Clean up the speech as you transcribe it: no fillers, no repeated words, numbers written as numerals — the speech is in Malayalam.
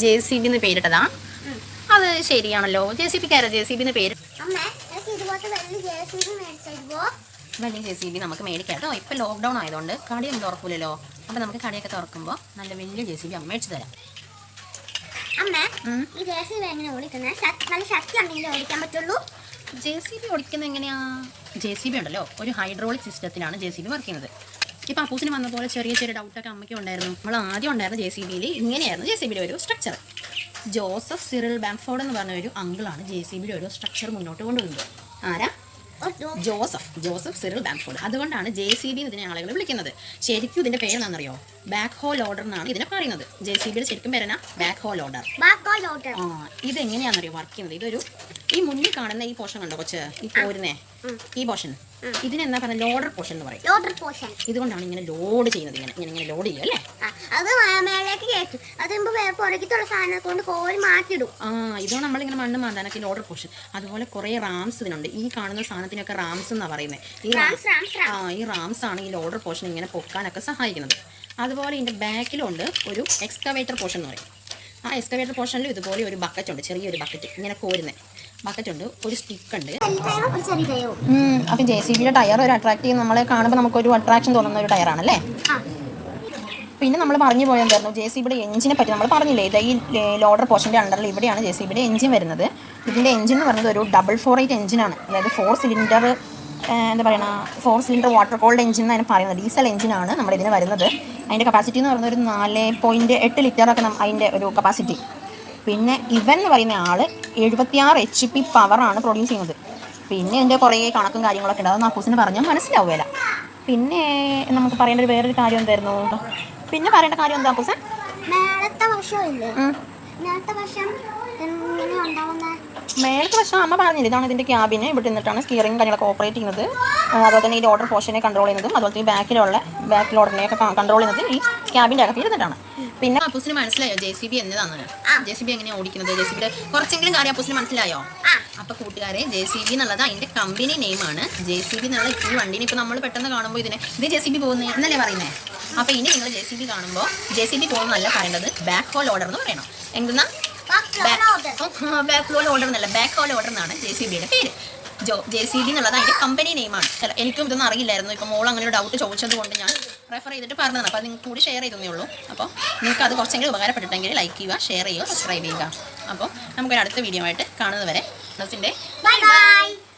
JCB എന്ന് പേരിട്ടതാ. അത് ശരിയാണല്ലോ. JCB ആരാ JCB എന്ന് പേര്? വലിയ JCB നമുക്ക് മേടിക്കാം കേട്ടോ. ഇപ്പം ലോക്ക്ഡൗൺ ആയതുകൊണ്ട് കടയൊന്നും തുറക്കൂലല്ലോ. അപ്പം നമുക്ക് കടയൊക്കെ തുറക്കുമ്പോൾ നല്ല വലിയ JCB അമ്മ മേടിച്ചു തരാം. JCB ഓടിക്കുന്നത് എങ്ങനെയാ? JCB ഉണ്ടല്ലോ, ഒരു ഹൈഡ്രോളിക് സിസ്റ്റത്തിലാണ് JCB വർക്ക് ചെയ്യുന്നത്. ഇപ്പം അപ്പൂസിന് വന്ന പോലെ ചെറിയ ചെറിയ ഡൗട്ടൊക്കെ അമ്മയ്ക്ക് ഉണ്ടായിരുന്നു. നമ്മൾ ആദ്യം ഉണ്ടായിരുന്ന JCBയിൽ ഇങ്ങനെയായിരുന്നു JCBയുടെ ഒരു സ്ട്രക്ചർ. ജോസഫ് സിറിൽ ബാംഫോർഡ് എന്ന് പറഞ്ഞ ഒരു അങ്കിളാണ് JCBയുടെ ഒരു സ്ട്രക്ചർ മുന്നോട്ട് കൊണ്ടുവന്നത്. ആരാ? Joseph Cyril Bamford. അതുകൊണ്ടാണ് JCB ഇതിനെ ആളുകൾ വിളിക്കുന്നത്. ശരിക്കും ഇതിന്റെ പേര് എന്താണെന്നറിയോ? ബാക്ക് ഹോൾ ലോഡർ എന്നാണ് ഇതിനെ പറയുന്നത്. JCBയുടെ ശരിക്കും പേരെന്നാ? Backhoe loader. ഇതെങ്ങനെയാണെന്നറിയോ വർക്ക് ചെയ്യുന്നത്? ഇതൊരു ഈ മുന്നിൽ കാണുന്ന ഈ പോർഷൻ കണ്ടോ കൊച്ച്, ഈ പോരുന്നേ ഈ പോർഷൻ, ഇതിനെന്താ പറയുക? ലോഡർ പോർഷൻ എന്ന് പറയും. ഇതുകൊണ്ടാണ് ഇങ്ങനെ ലോഡ് ചെയ്യുന്നത്. ഇങ്ങനെ ലോഡ് ചെയ്യും അല്ലേ? ഇതോ നമ്മളിങ്ങനെ മണ്ണ് മാന്താനൊക്കെ ലോഡർ പോർഷൻ. അതുപോലെ കുറേ റാംസ് ഇതിനുണ്ട്. ഈ കാണുന്ന സാധനത്തിനൊക്കെ റാംസ് എന്നാണ് പറയുന്നത്. ഈ റാംസ് ആണ് ഈ ലോഡർ പോർഷൻ ഇങ്ങനെ പൊക്കാനൊക്കെ സഹായിക്കുന്നത്. അതുപോലെ ഇതിൻ്റെ ബാക്കിലുണ്ട് ഒരു എക്സ്കവേറ്റർ പോർഷൻ എന്ന് പറയും. ആ എക്സ്കവേറ്റർ പോർഷനിൽ ഇതുപോലെ ഒരു ബക്കറ്റ് ഉണ്ട്, ചെറിയൊരു ബക്കറ്റ്, ഇങ്ങനെ കോരുന്നത് ബക്കറ്റ് ഉണ്ട്, ഒരു സ്റ്റിക്ക് ഉണ്ട്. അപ്പം JCBയുടെ ടയർ ഒരു അട്രാക്റ്റീവ്, നമ്മളെ കാണുമ്പോൾ നമുക്കൊരു അട്രാക്ഷൻ തോന്നുന്ന ഒരു ടയറാണല്ലേ. പിന്നെ നമ്മൾ പറഞ്ഞു പോയെന്തായിരുന്നു? JCBയുടെ എഞ്ചിനെ പറ്റി നമ്മൾ പറഞ്ഞില്ലേ? ഇത് ഈ ലോഡർ പോർഷൻ്റെ അണ്ടറിൽ ഇവിടെയാണ് JCBയുടെ എഞ്ചിൻ വരുന്നത്. ഇതിൻ്റെ എഞ്ചിൻ എന്ന് പറയുന്നത് ഒരു 448 എഞ്ചിനാണ്. അതായത് 4 സിലിണ്ടർ എന്താ പറയുക, 4 സിലിണ്ടർ വാട്ടർ കോൾഡ് എഞ്ചിൻ എന്നാണ് പറയുന്നത്. ഡീസൽ എഞ്ചിനാണ് നമ്മുടെ ഇതിന് വരുന്നത്. അതിൻ്റെ കപ്പാസിറ്റി എന്ന് പറയുന്നത് ഒരു 4.8 ലിറ്ററൊക്കെ അതിൻ്റെ ഒരു കപ്പാസിറ്റി. പിന്നെ ഇവൻ എന്ന് പറയുന്ന ആൾ 76 HP പവറാണ് പ്രൊഡ്യൂസ് ചെയ്യുന്നത്. പിന്നെ ഇതിൻ്റെ കുറേ കണക്കും കാര്യങ്ങളൊക്കെ ഉണ്ട്. അതൊന്നും അപ്പൂസിന് പറഞ്ഞാൽ മനസ്സിലാവുകയില്ല. പിന്നെ നമുക്ക് പറയേണ്ട വേറൊരു കാര്യം എന്തായിരുന്നു? പിന്നെ പറയേണ്ട കാര്യം എന്താ അപ്പൂസൻ? മേളത്തെ വശം അമ്മ പറഞ്ഞില്ല. ഇതാണ് ഇതിൻ്റെ ക്യാബിന്. ഇവിടെ നിന്നിട്ടാണ് സ്റ്റിയറിംഗ് കാര്യങ്ങളൊക്കെ ഓപ്പറേറ്റ് ചെയ്യുന്നത്. അതുപോലെ തന്നെ ഈ ലോഡർ പോർഷനെ കൺട്രോൾ ചെയ്യുന്നതും അതുപോലെ തന്നെ ബാക്ക് ലോഡറിനെയൊക്കെ കൺട്രോൾ ചെയ്യുന്നത് ഈ ക്യാബിൻ്റെ അകത്ത് ഇരുന്നിട്ടാണ്. പിന്നെ അപ്പൂസിന് മനസ്സിലായോ JCB എന്നതാണ്? JCB എങ്ങനെയാണ് ഓടിക്കുന്നത്? JCBയുടെ കുറച്ചെങ്കിലും കാര്യം അപ്പൂസിന് മനസ്സിലായോ? അപ്പോൾ കൂട്ടുകാരെ, JCB എന്നുള്ളത് അതിൻ്റെ കമ്പനി നെയിമാണ്. JCB എന്നുള്ള ഈ വണ്ടീനെ ഇപ്പോൾ നമ്മൾ പെട്ടെന്ന് കാണുമ്പോൾ ഇത് JCB പോകുന്നത് എന്നല്ലേ പറയുന്നത്? അപ്പോൾ ഇനി നിങ്ങൾ JCB കാണുമ്പോൾ JCB പോകുന്നതല്ല പറയേണ്ടത്, ബാക്ക് ഹോൾ ലോഡർ എന്ന് പറയണം. എന്തെന്നാ? ബാക്ക് ഹോൾ ലോഡർ എന്നല്ല, ബാക്ക് ഹോൾ ലോഡർ എന്നാണ് JCBയുടെ പേര്. JCB എന്നുള്ളത് അതിൻ്റെ കമ്പനി നെയിമാണ്. എനിക്കും ഇതൊന്നും അറിയില്ലായിരുന്നു. ഇപ്പോൾ മോൾ അങ്ങനെ ഒരു ഡൗട്ട് ചോദിച്ചത് കൊണ്ട് ഞാൻ റെഫർ ചെയ്തിട്ട് പറഞ്ഞതാണ്. അപ്പോൾ അത് നിങ്ങൾക്ക് കൂടി ഷെയർ ചെയ്തേ ഉള്ളൂ. അപ്പോൾ നിങ്ങൾക്ക് അത് കുറച്ചെങ്കിലും ഉപകാരപ്പെട്ടിട്ടെങ്കിൽ ലൈക്ക് ചെയ്യുക, ഷെയർ ചെയ്യുക, സബ്സ്ക്രൈബ് ചെയ്യുക. അപ്പോൾ നമുക്കൊരു അടുത്ത വീഡിയോ ആയിട്ട് കാണുന്നത് വരെ ബൈ ബൈ.